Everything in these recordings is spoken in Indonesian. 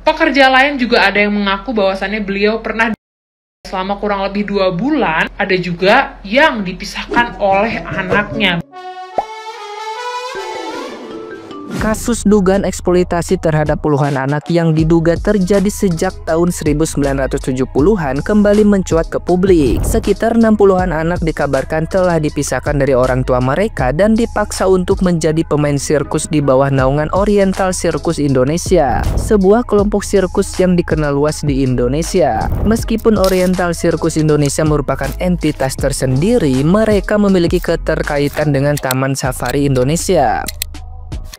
Pekerja lain juga ada yang mengaku bahwasannya beliau pernah selama kurang lebih 2 bulan, ada juga yang dipisahkan oleh anaknya. Kasus dugaan eksploitasi terhadap puluhan anak yang diduga terjadi sejak tahun 1970-an kembali mencuat ke publik. Sekitar 60-an anak dikabarkan telah dipisahkan dari orang tua mereka dan dipaksa untuk menjadi pemain sirkus di bawah naungan Oriental Circus Indonesia, sebuah kelompok sirkus yang dikenal luas di Indonesia. Meskipun Oriental Circus Indonesia merupakan entitas tersendiri, mereka memiliki keterkaitan dengan Taman Safari Indonesia.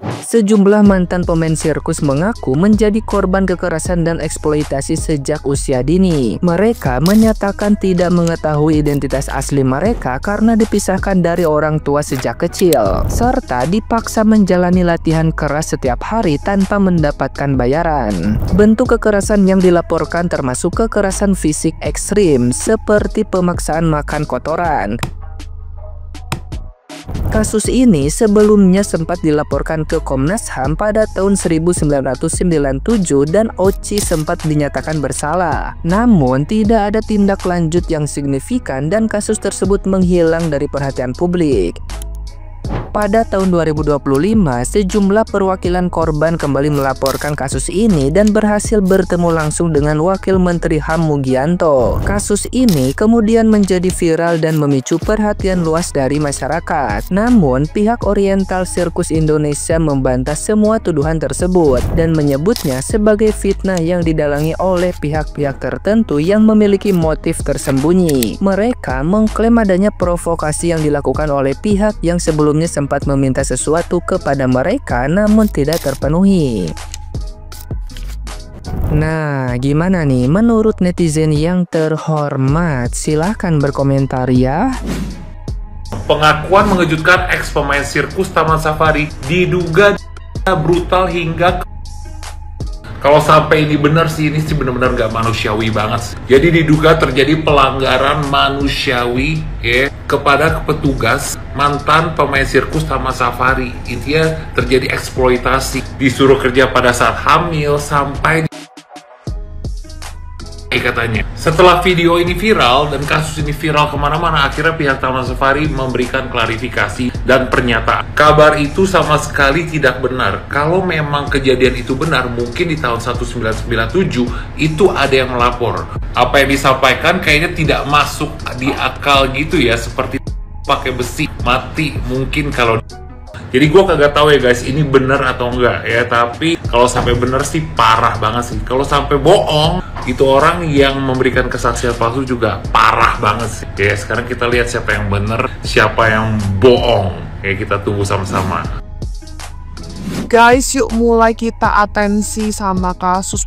Sejumlah mantan pemain sirkus mengaku menjadi korban kekerasan dan eksploitasi sejak usia dini. Mereka menyatakan tidak mengetahui identitas asli mereka karena dipisahkan dari orang tua sejak kecil, serta dipaksa menjalani latihan keras setiap hari tanpa mendapatkan bayaran. Bentuk kekerasan yang dilaporkan termasuk kekerasan fisik ekstrim seperti pemaksaan makan kotoran. Kasus ini sebelumnya sempat dilaporkan ke Komnas HAM pada tahun 1997 dan Oci sempat dinyatakan bersalah. Namun tidak ada tindak lanjut yang signifikan dan kasus tersebut menghilang dari perhatian publik. Pada tahun 2025, sejumlah perwakilan korban kembali melaporkan kasus ini dan berhasil bertemu langsung dengan Wakil Menteri HAM Mugianto. Kasus ini kemudian menjadi viral dan memicu perhatian luas dari masyarakat. Namun, pihak Oriental Circus Indonesia membantah semua tuduhan tersebut dan menyebutnya sebagai fitnah yang didalangi oleh pihak-pihak tertentu yang memiliki motif tersembunyi. Mereka mengklaim adanya provokasi yang dilakukan oleh pihak yang sebelumnya sempat meminta sesuatu kepada mereka namun tidak terpenuhi. Nah, gimana nih menurut netizen yang terhormat? Silahkan berkomentar ya. Pengakuan mengejutkan ex pemain sirkus Taman Safari diduga brutal hingga kalau sampai ini benar sih, ini sih benar-benar nggak manusiawi banget. Jadi diduga terjadi pelanggaran manusiawi ya kepada petugas mantan pemain sirkus Taman Safari. Intinya terjadi eksploitasi, disuruh kerja pada saat hamil sampai katanya. Setelah video ini viral dan kasus ini viral kemana-mana, akhirnya pihak Taman Safari memberikan klarifikasi dan pernyataan. Kabar itu sama sekali tidak benar. Kalau memang kejadian itu benar, mungkin di tahun 1997 itu ada yang melapor. Apa yang disampaikan kayaknya tidak masuk di akal gitu ya, seperti pakai besi mati mungkin kalau. Jadi gue kagak tahu ya guys, ini bener atau enggak ya. Tapi kalau sampai bener sih parah banget sih. Kalau sampai bohong, itu orang yang memberikan kesaksian palsu juga parah banget sih. Ya sekarang kita lihat siapa yang bener, siapa yang bohong. Ya kita tunggu sama-sama. Guys, yuk mulai kita atensi sama kasus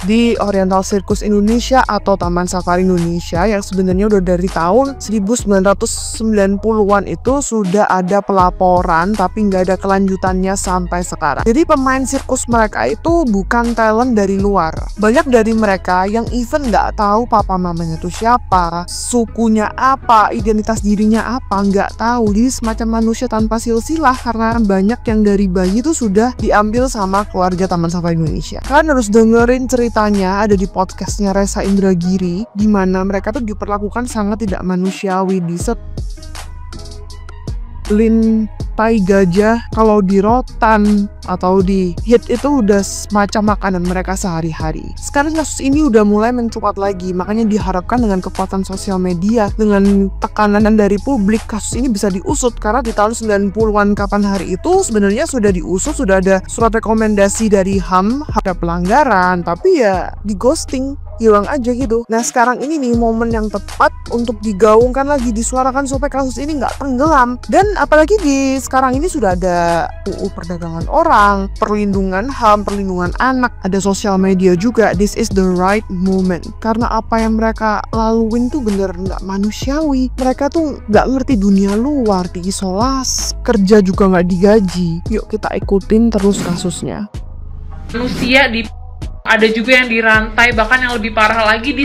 di Oriental Circus Indonesia atau Taman Safari Indonesia yang sebenarnya udah dari tahun 1990-an itu sudah ada pelaporan tapi nggak ada kelanjutannya sampai sekarang. Jadi pemain sirkus mereka itu bukan talent dari luar. Banyak dari mereka yang even nggak tahu papa mamanya itu siapa, sukunya apa, identitas dirinya apa, nggak tahu. Jadi semacam manusia tanpa silsilah karena banyak yang dari bayi itu sudah diambil sama keluarga Taman Safari Indonesia. Kalian harus dengerin ceritanya ada di podcastnya Reza Indragiri, di mana mereka tuh diperlakukan sangat tidak manusiawi. Tai gajah kalau di rotan atau di hit itu udah semacam makanan mereka sehari-hari. Sekarang kasus ini udah mulai mencuat lagi, makanya diharapkan dengan kekuatan sosial media, dengan tekanan dari publik, kasus ini bisa diusut. Karena di tahun 90-an kapan hari itu sebenarnya sudah diusut, sudah ada surat rekomendasi dari HAM ada pelanggaran, tapi ya di ghosting, hilang aja gitu. Nah sekarang ini nih momen yang tepat untuk digaungkan lagi, disuarakan supaya kasus ini nggak tenggelam. Dan apalagi di sekarang ini sudah ada UU perdagangan orang, perlindungan HAM, perlindungan anak, ada sosial media juga. This is the right moment. Karena apa yang mereka laluin tuh bener nggak manusiawi. Mereka tuh nggak ngerti dunia luar, diisolasi, kerja juga nggak digaji. Yuk kita ikutin terus kasusnya. Manusia ada juga yang dirantai, bahkan yang lebih parah lagi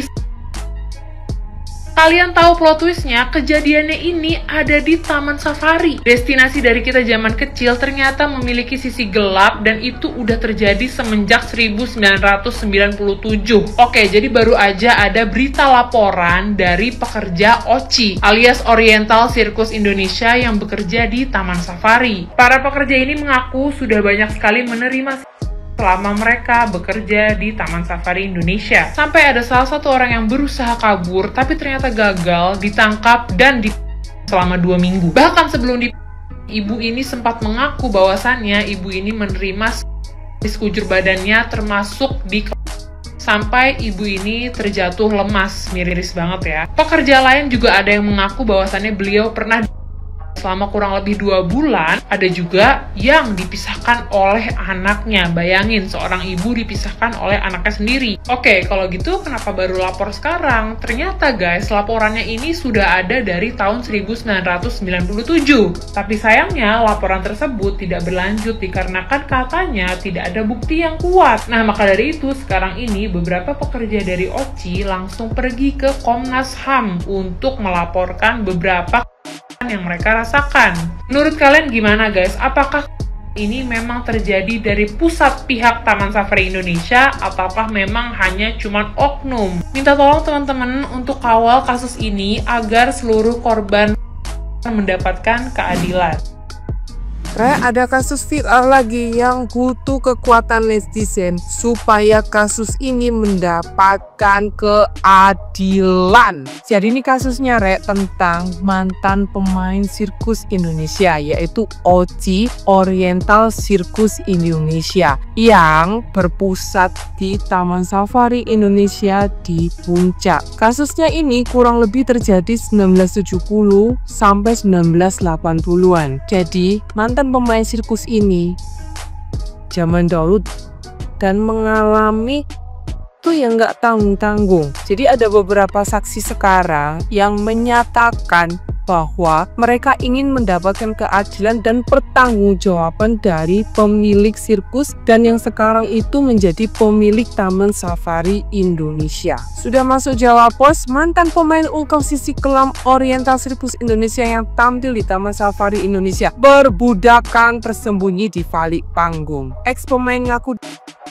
Kalian tahu plot twistnya? Kejadiannya ini ada di Taman Safari. Destinasi dari kita zaman kecil ternyata memiliki sisi gelap dan itu udah terjadi semenjak 1997. Oke, jadi baru aja ada berita laporan dari pekerja OCI alias Oriental Circus Indonesia yang bekerja di Taman Safari. Para pekerja ini mengaku sudah banyak sekali menerima selama mereka bekerja di Taman Safari Indonesia. Sampai ada salah satu orang yang berusaha kabur, tapi ternyata gagal, ditangkap, dan selama 2 minggu. Bahkan sebelum ibu ini sempat mengaku bahwasannya ibu ini menerima sekujur badannya termasuk sampai ibu ini terjatuh lemas, miris banget ya. Pekerja lain juga ada yang mengaku bahwasannya beliau pernah selama kurang lebih 2 bulan, ada juga yang dipisahkan oleh anaknya. Bayangin, seorang ibu dipisahkan oleh anaknya sendiri. Oke, kalau gitu kenapa baru lapor sekarang? Ternyata guys, laporannya ini sudah ada dari tahun 1997. Tapi sayangnya, laporan tersebut tidak berlanjut dikarenakan katanya tidak ada bukti yang kuat. Nah, maka dari itu, sekarang ini beberapa pekerja dari OCI langsung pergi ke Komnas HAM untuk melaporkan beberapa yang mereka rasakan. Menurut kalian gimana guys? Apakah ini memang terjadi dari pusat pihak Taman Safari Indonesia ataukah memang hanya cuman oknum? Minta tolong teman-teman untuk kawal kasus ini agar seluruh korban mendapatkan keadilan. Ada kasus viral lagi yang butuh kekuatan netizen supaya kasus ini mendapatkan keadilan. Jadi ini kasusnya tentang mantan pemain sirkus Indonesia, yaitu OCI Oriental Circus Indonesia yang berpusat di Taman Safari Indonesia di Puncak. Kasusnya ini kurang lebih terjadi 1970 sampai 1980-an. Jadi mantan pemain sirkus ini zaman dahulu dan mengalami itu yang nggak tanggung-tanggung. Jadi ada beberapa saksi sekarang yang menyatakan bahwa mereka ingin mendapatkan keadilan dan pertanggungjawaban dari pemilik sirkus dan yang sekarang itu menjadi pemilik Taman Safari Indonesia. Sudah masuk Jawa Pos, mantan pemain ungkap sisi kelam Oriental Circus Indonesia yang tampil di Taman Safari Indonesia berbudakan tersembunyi di balik panggung. Ex pemain ngaku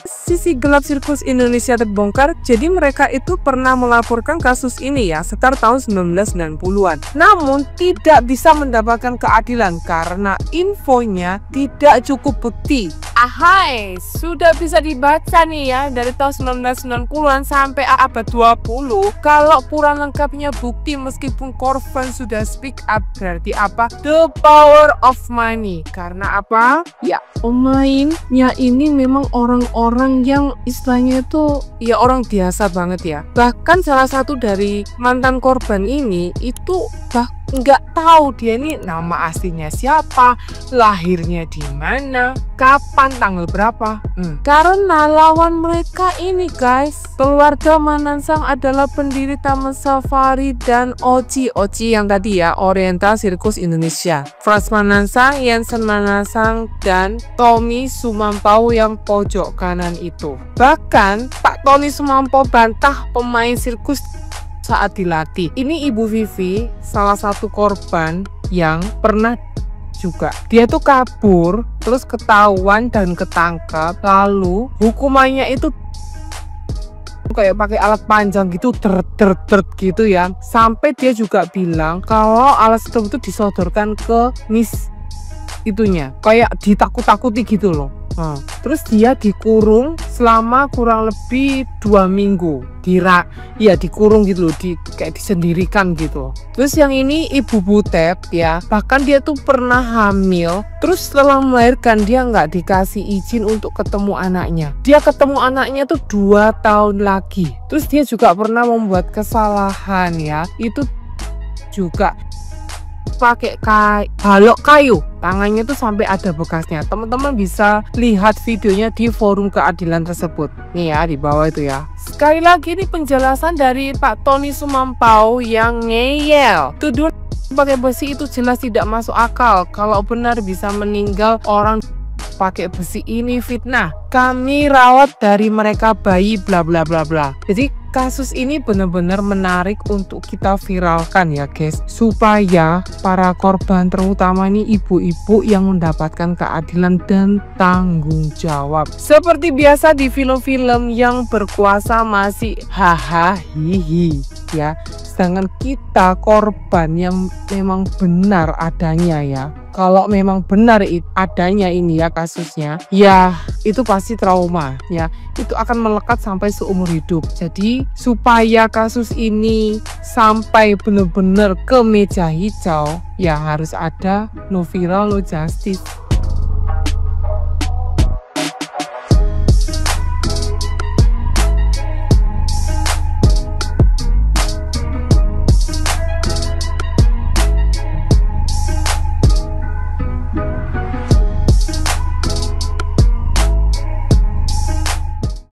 sisi gelap sirkus Indonesia terbongkar. Jadi mereka itu pernah melaporkan kasus ini ya sekitar tahun 1990-an. Namun tidak bisa mendapatkan keadilan karena infonya tidak cukup bukti. Ahai, sudah bisa dibaca nih ya dari tahun 1990-an sampai abad 20. Kalau kurang lengkapnya bukti meskipun korban sudah speak up, berarti apa? The power of money. Karena apa? Ya, pemainnya ini memang orang-orang yang istilahnya itu ya orang biasa banget ya. Bahkan salah satu dari mantan korban ini itu nggak tahu dia ini nama aslinya siapa, lahirnya di mana, kapan, tanggal berapa. Karena lawan mereka ini guys, keluarga Manansang adalah pendiri Taman Safari dan OCI yang tadi ya, Oriental Circus Indonesia. Frans Manansang, Jensen Manansang, dan Tommy Sumampau yang pojok kanan itu. Bahkan Pak Tony Sumampau bantah pemain sirkus saat dilatih. Ini Ibu Vivi, salah satu korban yang pernah juga. Dia tuh kabur, terus ketahuan dan ketangkap, lalu hukumannya itu kayak pakai alat panjang gitu, gitu ya. Sampai dia juga bilang kalau alat stop itu disodorkan ke Miss itunya, kayak ditakut-takuti gitu loh. Terus dia dikurung selama kurang lebih 2 minggu. Dikurung gitu loh, kayak disendirikan gitu. Terus yang ini Ibu Butet ya, bahkan dia tuh pernah hamil. Terus setelah melahirkan dia nggak dikasih izin untuk ketemu anaknya. Dia ketemu anaknya tuh 2 tahun lagi. Terus dia juga pernah membuat kesalahan ya, itu juga pakai balok kayu, tangannya tuh sampai ada bekasnya. Teman-teman bisa lihat videonya di forum keadilan tersebut nih ya, di bawah itu ya. Sekali lagi ini penjelasan dari Pak Tony Sumampau yang ngeyel. Tuduhan pakai besi itu jelas tidak masuk akal. Kalau benar bisa meninggal orang pakai besi, ini fitnah. Kami rawat dari mereka bayi bla bla bla bla. Jadi kasus ini benar-benar menarik untuk kita viralkan ya guys, supaya para korban, terutama ini ibu-ibu, yang mendapatkan keadilan dan tanggung jawab. Seperti biasa di film-film yang berkuasa masih haha hihi ya, sedangkan kita korban yang memang benar adanya ya. Kalau memang benar adanya ini ya kasusnya, ya itu pasti trauma ya, itu akan melekat sampai seumur hidup. Jadi supaya kasus ini sampai benar-benar ke meja hijau, ya harus ada no viral no justice.